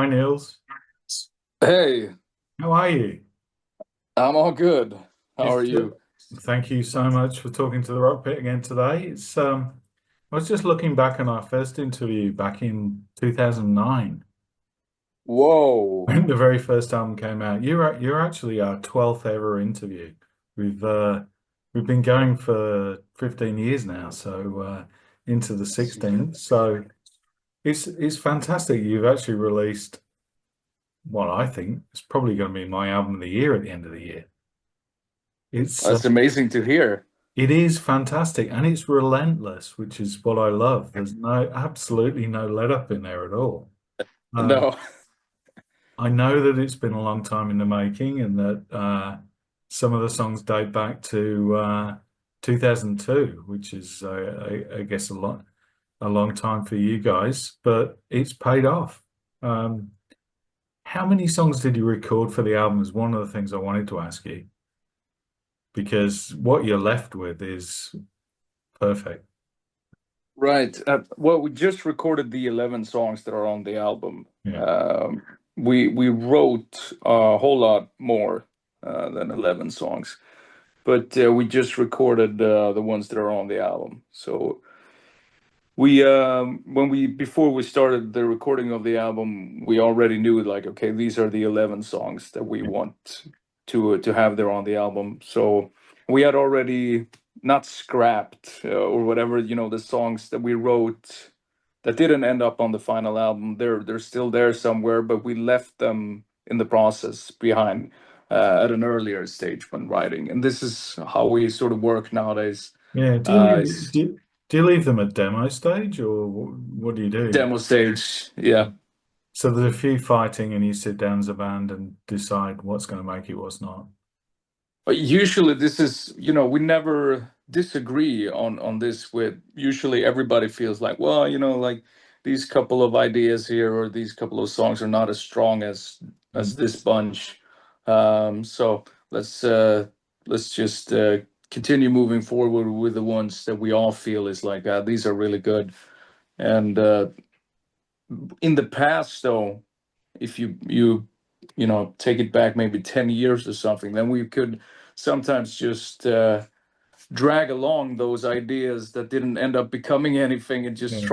Niels. Hey, How are you? I'm all good. How are It's you? Thank you so much for talking to the Rock Pit again today. I was just looking back on our first interview back in 2009 Whoa. when the very first album came out. You're actually our 12th ever interview. We've uh, we've been going for 15 years now, so into the 16th. So it's fantastic. You've actually released what I think is probably going to be my album of the year at the end of the year. It's That's amazing to hear. It is fantastic and it's relentless, which is what I love. There's absolutely no let up in there at all. Uh, No, I know that it's been a long time in the making and that some of the songs date back to 2002, which is, I guess, a long time for you guys, but it's paid off. Um, how many songs did you record for the album is one of the things I wanted to ask you, because what you're left with is perfect. right. Well, we just recorded the 11 songs that are on the album. Yeah. We wrote a whole lot more than 11 songs, but we just recorded the ones that are on the album. So we when we before we started the recording of the album, we already knew like, okay, these are the 11 songs that we want to have there on the album. So we had already not scrapped or whatever, the songs that we wrote that didn't end up on the final album. They're still there somewhere, but we left them in the process behind at an earlier stage when writing. And this is how we sort of work nowadays. Yeah. It's Do you leave them at demo stage or what do you do? demo stage, yeah. So there's a few fighting and you sit down as a band and decide what's going to make it, what's not. But usually this is, we never disagree on this with usually everybody feels like, well, like these couple of ideas here or these couple of songs are not as strong as Mm. this bunch. So let's just continue moving forward with the ones that we all feel is like these are really good. And in the past though, if you take it back maybe 10 years or something, then we could sometimes just drag along those ideas that didn't end up becoming anything and just Yeah.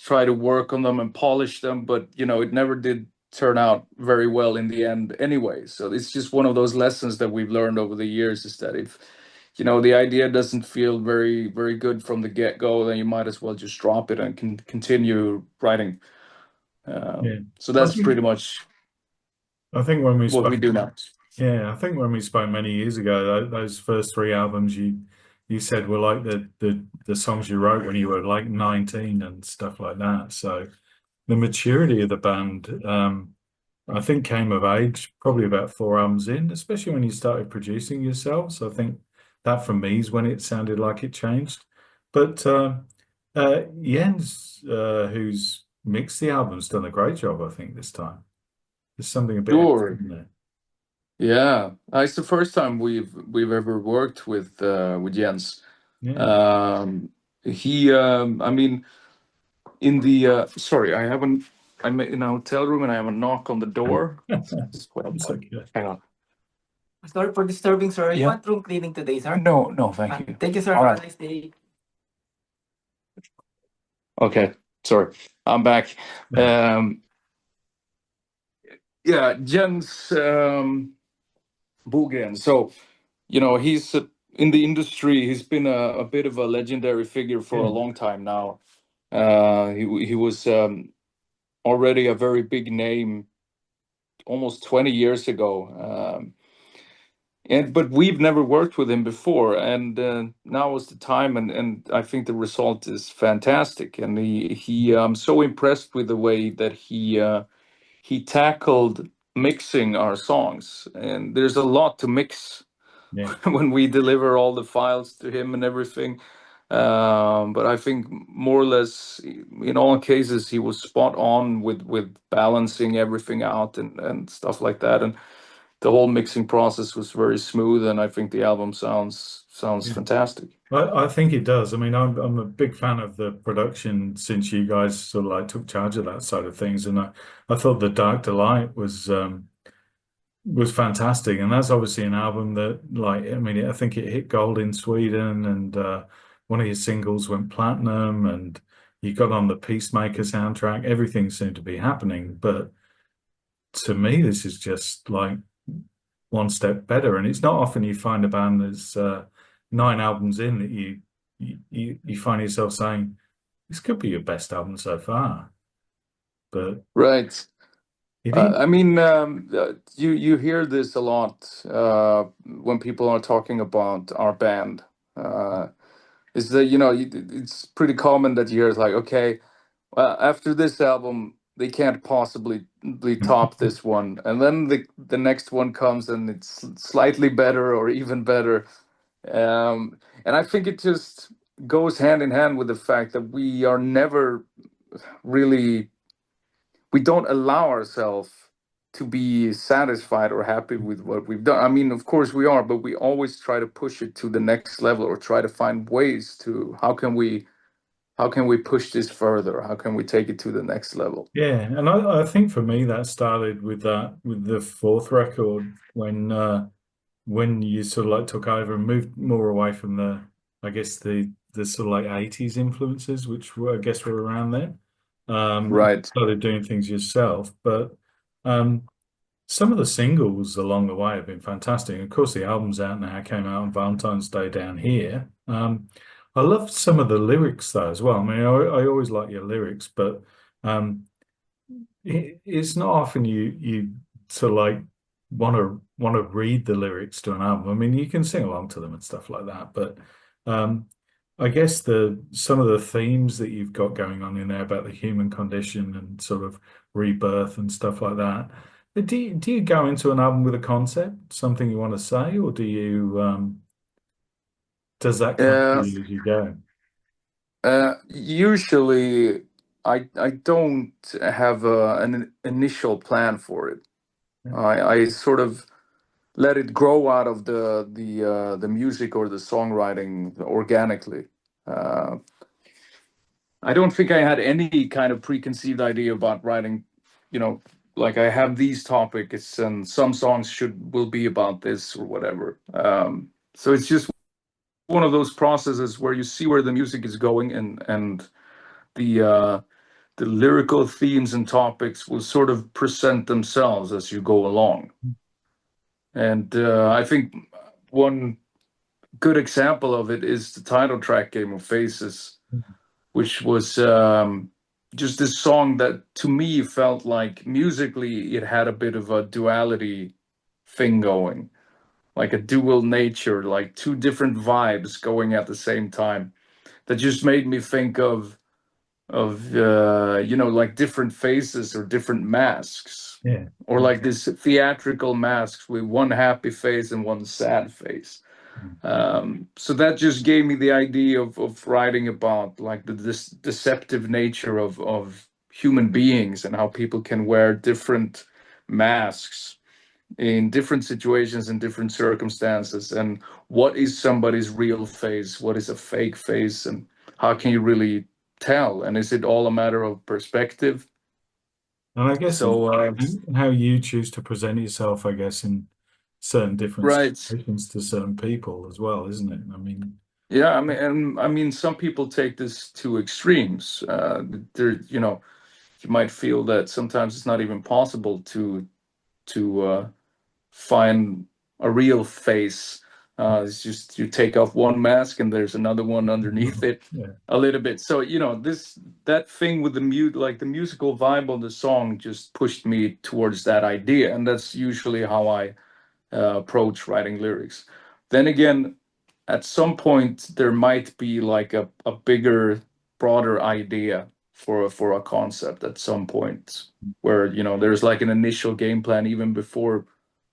try to work on them and polish them, but it never did turn out very well in the end anyway. So it's just one of those lessons that we've learned over the years, is that if the idea doesn't feel very very good from the get-go, then you might as well just drop it and continue writing. Yeah. So I that's think pretty much I think when we what spoke, we do now. yeah, I think when we spoke many years ago, those first three albums you said were like the songs you wrote when you were like 19 and stuff like that. So the maturity of the band, I think came of age probably about four albums in, especially when you started producing yourselves. I think that for me is when it sounded like it changed. But Jens, who's mixed the album's done a great job, I think, this time. There's something a bit extra Sure. in there. Yeah, it's the first time we've ever worked with Jens. Yeah. Um, I mean, in the sorry, I'm in a hotel room and I have a knock on the door. This is what I'm It's like. okay. Hang on. Sorry for disturbing, sir. You Yeah. want room cleaning today, sir? No, no, thank you. Thank you, sir. All Have right. a nice day. Okay, sorry, I'm back. Um, yeah, Jens Bogren. So, he's in the industry. He's been a bit of a legendary figure for a Yeah. long time now. He was already a very big name almost 20 years ago. But we've never worked with him before, and now is the time, and I think the result is fantastic. And I'm so impressed with the way that he tackled mixing our songs. And there's a lot to mix Yeah. when we deliver all the files to him and everything. But I think more or less in all cases he was spot on with balancing everything out and stuff like that. And the whole mixing process was very smooth, and I think the album sounds Yeah. fantastic. I think it does. I mean, I'm a big fan of the production since you guys sort of like took charge of that side of things, and I thought the Dark Delight was fantastic, and that's obviously an album that, like, I mean, I think it hit gold in Sweden, and one of your singles went platinum, and you got on the Peacemaker soundtrack. Everything seemed to be happening, but to me, this is just like one step better. And it's not often you find a band that's 9 albums in that you find yourself saying this could be your best album so far. But Right. it is, I mean, you hear this a lot when people are talking about our band. Is that, it's pretty common that you hear it's like, okay, well, after this album, they can't possibly top this one, and then the next one comes and it's slightly better or even better. And I think it just goes hand in hand with the fact that we are never really, we don't allow ourselves to be satisfied or happy with what we've done. I mean, of course we are, but we always try to push it to the next level, or try to find ways to how can we push this further? How can we take it to the next level? yeah. And I think for me that started with the fourth record when you sort of like took over and moved more away from I guess the sort of like 80s influences, which I guess were around then. Right. Started doing things yourself, but um, some of the singles along the way have been fantastic. And of course, the album's out now, came out on Valentine's Day down here. I love some of the lyrics though as well. I mean, I always like your lyrics, but um, it's not often you sort of like want to read the lyrics to an album. I mean, you can sing along to them and stuff like that, but um, I guess some of the themes that you've got going on in there about the human condition and sort of rebirth and stuff like that. Do you go into an album with a concept, something you want to say, or does that come to Uh, you as you go? Usually, I don't have an initial plan for it. I sort of let it grow out of the music or the songwriting organically. Uh, I don't think I had any kind of preconceived idea about writing, like I have these topics and some songs will be about this or whatever. So it's just one of those processes where you see where the music is going, and the lyrical themes and topics will sort of present themselves as you go along. And I think one good example of it is the title track Game of Faces, which was just this song that to me felt like musically it had a bit of a duality thing going, like a dual nature, like two different vibes going at the same time, that just made me think of like different faces or different masks, Yeah. or like this theatrical masks with one happy face and one sad face. So that just gave me the idea of writing about like this deceptive nature of human beings, and how people can wear different masks in different situations and different circumstances, and what is somebody's real face, what is a fake face, and how can you really tell, and is it all a matter of perspective? And I guess it's So how you choose to present yourself, I guess, in certain different right. situations to certain people as well, isn't it? I mean, Yeah, I mean, some people take this to extremes. There, you might feel that sometimes it's not even possible to find a real face. It's just you take off one mask and there's another one underneath it yeah. a little bit. So that thing with the like the musical vibe of the song just pushed me towards that idea, and that's usually how I approach writing lyrics. Then again, at some point there might be like a bigger, broader idea for a concept at some point, where there's like an initial game plan even before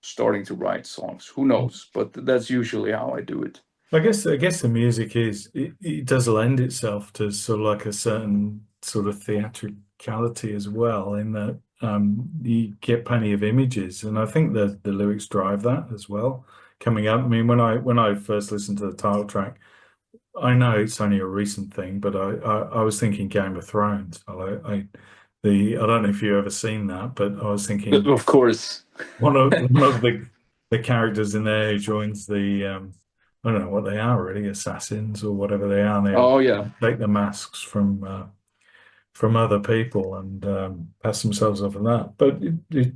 starting to write songs. Who knows? But that's usually how I do it. I guess the music it does lend itself to sort of like a certain sort of theatricality as well, in that you get plenty of images, and I think the lyrics drive that as well. Coming up, I mean, when I first listened to the title track, I know it's only a recent thing, but I was thinking Game of Thrones. I don't know if you've ever seen that, but I was thinking Of course. one of the characters in there who joins the I don't know what they are really, assassins or whatever they are, and Oh yeah. they take the masks from other people and pass themselves off of that. But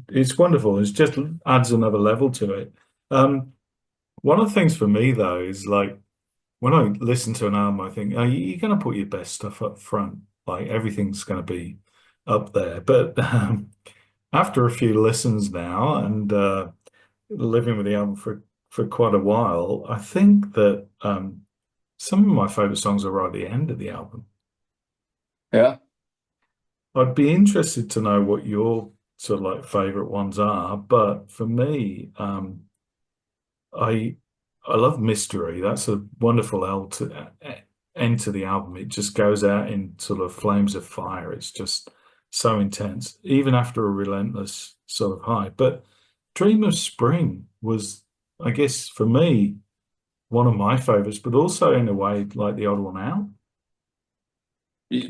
it's wonderful. It just adds another level to it. One of the things for me though is like when I listen to an album, I think, oh, you're going to put your best stuff up front. Like everything's going to be up there. But after a few listens now and living with the album for quite a while, I think that some of my favorite songs are right at the end of the album. Yeah. I'd be interested to know what your sort of like favorite ones are, but for me, I I love Mystery. That's a wonderful end to the album. It just goes out in sort of flames of fire. It's just so intense, even after a relentless sort of high. But Dream of Spring was, I guess, for me, one of my favorites, but also in a way like the odd one out.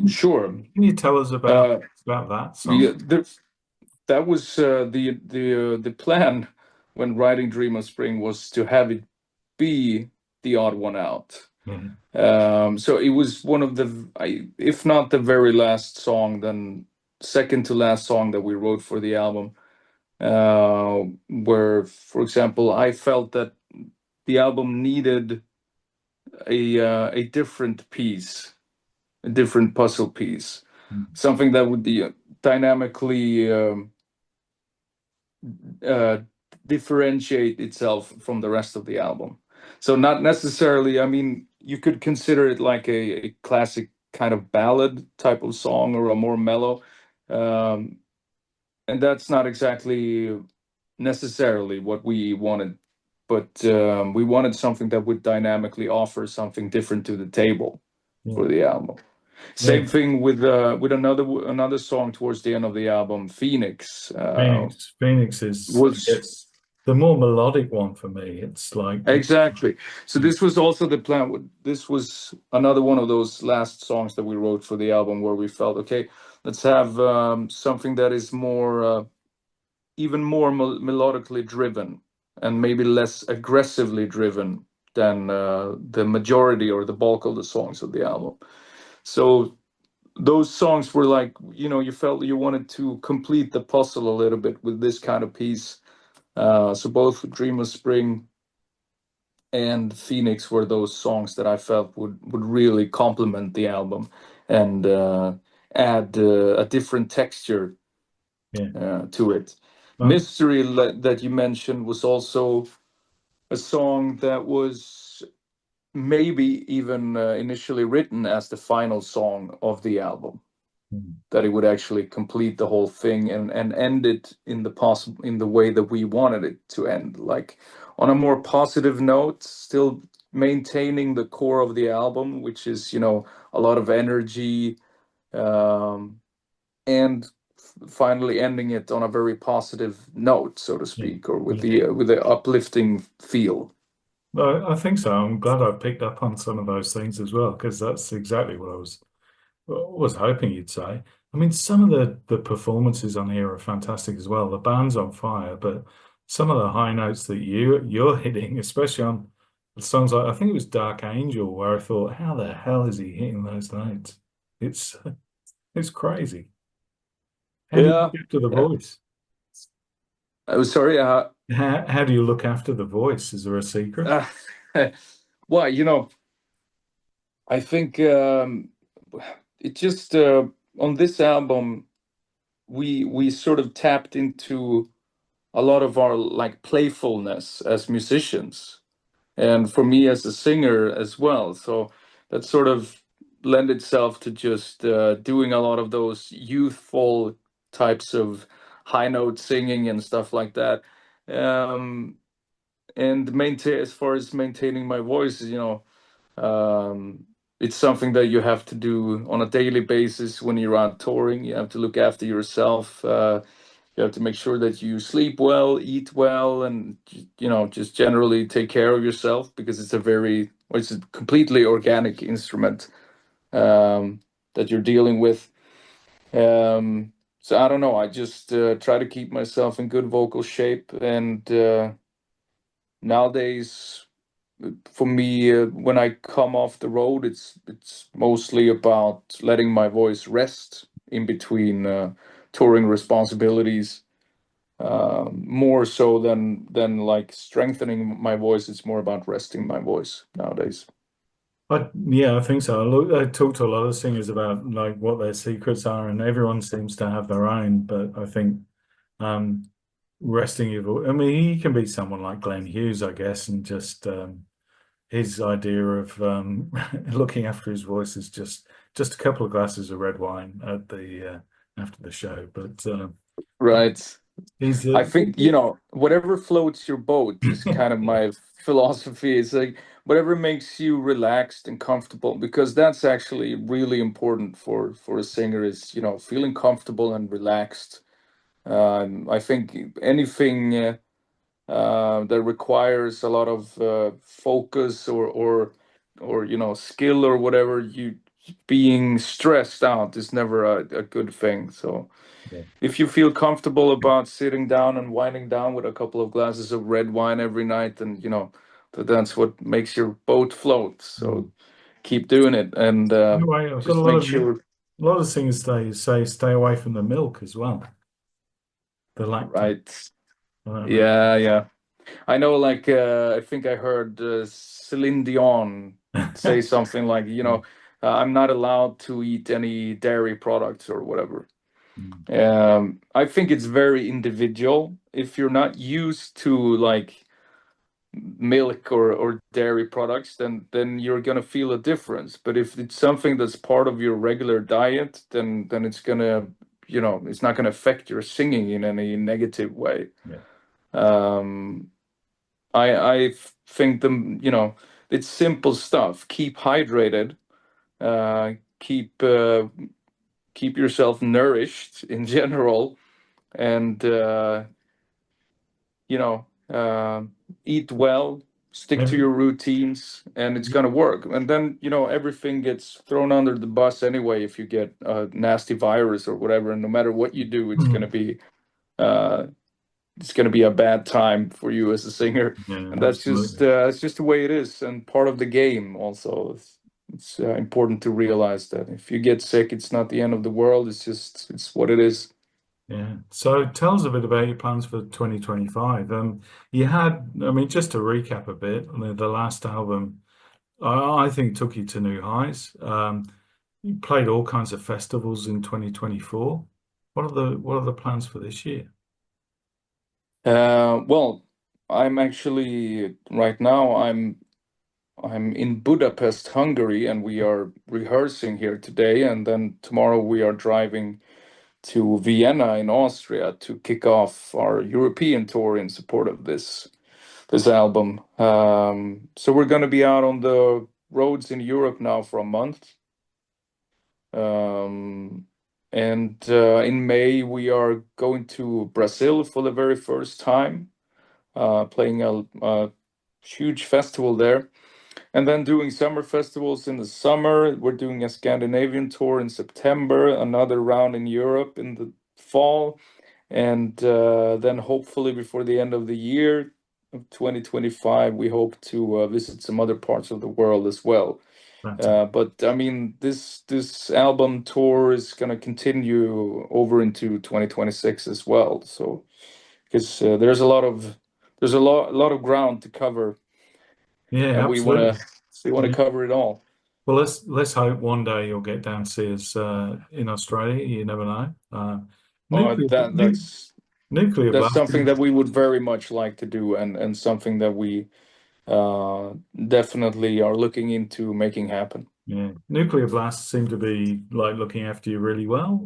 Sure. Can you tell us about that song? Yeah, that was the plan when writing Dream of Spring, was to have it be the odd one out. So it was one of if not the very last song, then second to last song that we wrote for the album, where, for example, I felt that the album needed a different piece, a different puzzle piece, something that would be dynamically differentiate itself from the rest of the album. So not necessarily, I mean, you could consider it like a classic kind of ballad type of song, or a more mellow, and that's not exactly necessarily what we wanted, but we wanted something that would dynamically offer something different to the table for the album. Same thing with another song towards the end of the album, Phoenix. Phoenix is the more melodic one for me. It's like exactly. So this was also the plan. This was another one of those last songs that we wrote for the album, where we felt, okay, let's have something that is more, even more melodically driven, and maybe less aggressively driven than the majority or the bulk of the songs of the album. So those songs were like, you felt you wanted to complete the puzzle a little bit with this kind of piece. So both Dream of Spring and Phoenix were those songs that I felt would really complement the album and add a different texture to it. Mystery that you mentioned was also a song that was maybe even initially written as the final song of the album, that it would actually complete the whole thing and end it in the way that we wanted it to end, like on a more positive note, still maintaining the core of the album, which is, a lot of energy, and finally ending it on a very positive note, so to speak, or with the uplifting feel. I think so. I'm glad I picked up on some of those things as well, because that's exactly what I was hoping you'd say. I mean, some of the performances on here are fantastic as well. The band's on fire, but some of the high notes that you're hitting, especially on the songs like, I think it was Dark Angel, where I thought, how the hell is he hitting those notes? It's crazy. How do you look after the voice? Oh, sorry. How do you look after the voice? Is there a secret? Well, I think it just on this album we sort of tapped into a lot of our like playfulness as musicians, and for me as a singer as well. So that sort of lend itself to just doing a lot of those youthful types of high note singing and stuff like that. And as far as maintaining my voice, it's something that you have to do on a daily basis when you're out touring. You have to look after yourself. You have to make sure that you sleep well, eat well, and just generally take care of yourself, because it's a very or it's a completely organic instrument that you're dealing with. So I don't know. I just try to keep myself in good vocal shape, and nowadays, for me, when I come off the road, it's mostly about letting my voice rest in between touring responsibilities. More so than like strengthening my voice. It's more about resting my voice nowadays. Yeah, I think so. Look, I talk to a lot of singers about like what their secrets are, and everyone seems to have their own. But I think resting your voice. I mean, he can be someone like Glenn Hughes, I guess, and just his idea of looking after his voice is just a couple of glasses of red wine at the after the show. But Right. he's I think, whatever floats your boat is kind of my philosophy. It's like whatever makes you relaxed and comfortable, because that's actually really important for a singer is, feeling comfortable and relaxed. I think anything that requires a lot of focus or skill or whatever, you being stressed out is never a good thing. So yeah. if you feel comfortable about sitting down and winding down with a couple of glasses of red wine every night, then that's what makes your boat float. So keep doing it, and Anyway, I've got just make sure. a lot of singers say stay away from the milk as well. The lactose. Right. I don't know. Yeah. I know, like, I think I heard Celine Dion say something like, I'm not allowed to eat any dairy products or whatever. I think it's very individual. If you're not used to like milk or dairy products, then you're gonna feel a difference. But if it's something that's part of your regular diet, then it's gonna, it's not gonna affect your singing in any negative way. Yeah. I think it's simple stuff. Keep hydrated. Keep yourself nourished in general, and eat well. Stick to your routines, and it's gonna work. And then everything gets thrown under the bus anyway if you get a nasty virus or whatever. And no matter what you do, it's gonna be a bad time for you as a singer, and that's just the way it is, and part of the game. Also, it's important to realize that if you get sick, it's not the end of the world. It's what it is. Yeah. So tell us a bit about your plans for 2025. You had, I mean, just to recap a bit, the last album, I think took you to new highs. You played all kinds of festivals in 2024. What are the plans for this year? Well, I'm actually right now I'm in Budapest, Hungary, and we are rehearsing here today, and then tomorrow we are driving to Vienna in Austria to kick off our European tour in support of this album. So we're going to be out on the roads in Europe now for a month. And in May we are going to Brazil for the very first time, playing a huge festival there. And then doing summer festivals in the summer. We're doing a Scandinavian tour in September, another round in Europe in the fall, and then hopefully before the end of the year of 2025, we hope to visit some other parts of the world as well. But I mean, this album tour is going to continue over into 2026 as well. So because there's a lot of ground to cover. Yeah, and absolutely. we want to cover it all. Well, let's hope one day you'll get down to see us in Australia. You never know. That's Nuclear blast. something that we would very much like to do, and something that we definitely are looking into making happen. Yeah, nuclear blasts seem to be like looking after you really well.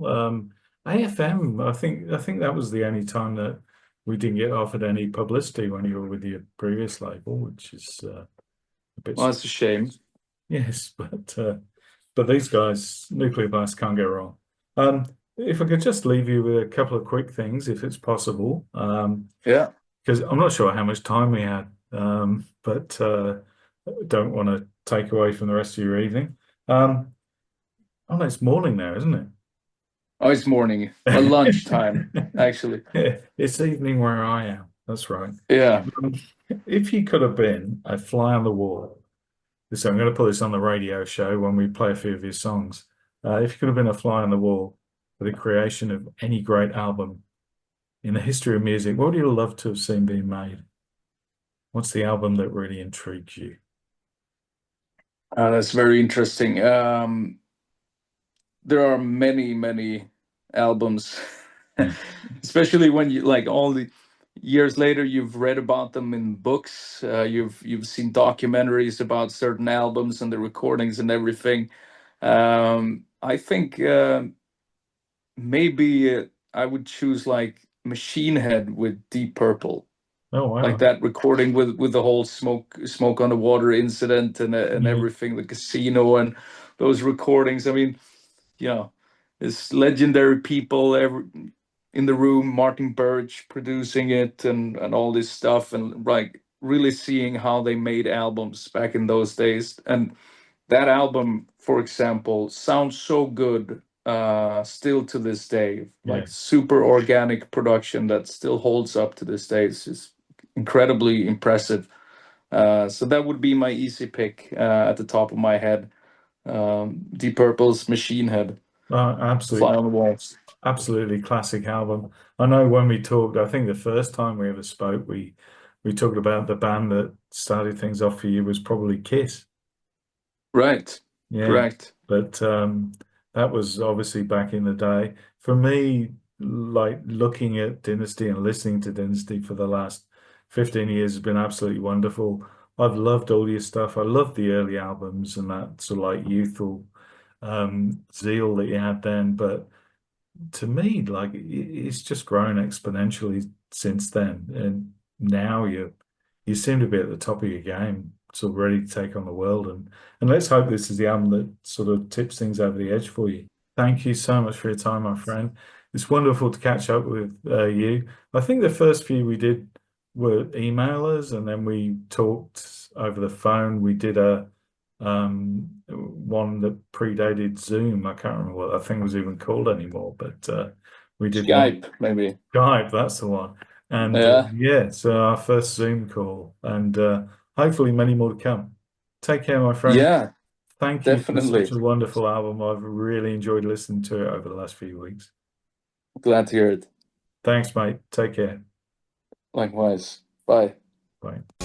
AFM, I think that was the only time that we didn't get offered any publicity when you were with your previous label, which is a bit. Well, that's a shame. Yes, but these guys, nuclear blast, can't go wrong. If I could just leave you with a couple of quick things, if it's possible. Yeah. Because I'm not sure how much time we had, but don't want to take away from the rest of your evening. Oh, no, it's morning now, isn't it? Oh, it's morning. Well, lunchtime, actually. It's evening where I am. That's right. Yeah. If you could have been a fly on the wall, so I'm going to put this on the radio show when we play a few of your songs. If you could have been a fly on the wall for the creation of any great album in the history of music, what would you love to have seen being made? What's the album that really intrigues you? That's very interesting. There are many albums, especially when you like all the years later you've read about them in books. You've seen documentaries about certain albums and the recordings and everything. I think maybe I would choose like Machine Head with Deep Purple. Oh, wow. Like that recording with the whole smoke on the water incident and everything, the casino and those recordings. I mean, you know, it's legendary people in the room, Martin Birch producing it and all this stuff, and like really seeing how they made albums back in those days. And that album, for example, sounds so good still to this day. Like super organic production that still holds up to this day. It's just incredibly impressive. So that would be my easy pick at the top of my head. Deep Purple's Machine Head. Absolutely. Fly on the Walls. Absolutely classic album. I know when we talked, I think the first time we ever spoke, we talked about the band that started things off for you was probably Kiss. Right. Yeah. Correct. But that was obviously back in the day. For me, like looking at Dynasty and listening to Dynasty for the last 15 years has been absolutely wonderful. I've loved all your stuff. I love the early albums and that sort of like youthful zeal that you had then. But to me, like it's just grown exponentially since then. And now you seem to be at the top of your game, sort of ready to take on the world. And let's hope this is the album that sort of tips things over the edge for you. Thank you so much for your time, my friend. It's wonderful to catch up with you. I think the first few we did were emailers, and then we talked over the phone. We did a one that predated Zoom. I can't remember what that thing was even called anymore, but we did Skype, maybe. Skype, that's the one. And Yeah. so our first Zoom call, and hopefully many more to come. Take care, my friend. Yeah, Thank you for definitely. such a wonderful album. I've really enjoyed listening to it over the last few weeks. Glad to hear it. Thanks, mate. Take care. Likewise. Bye. Bye.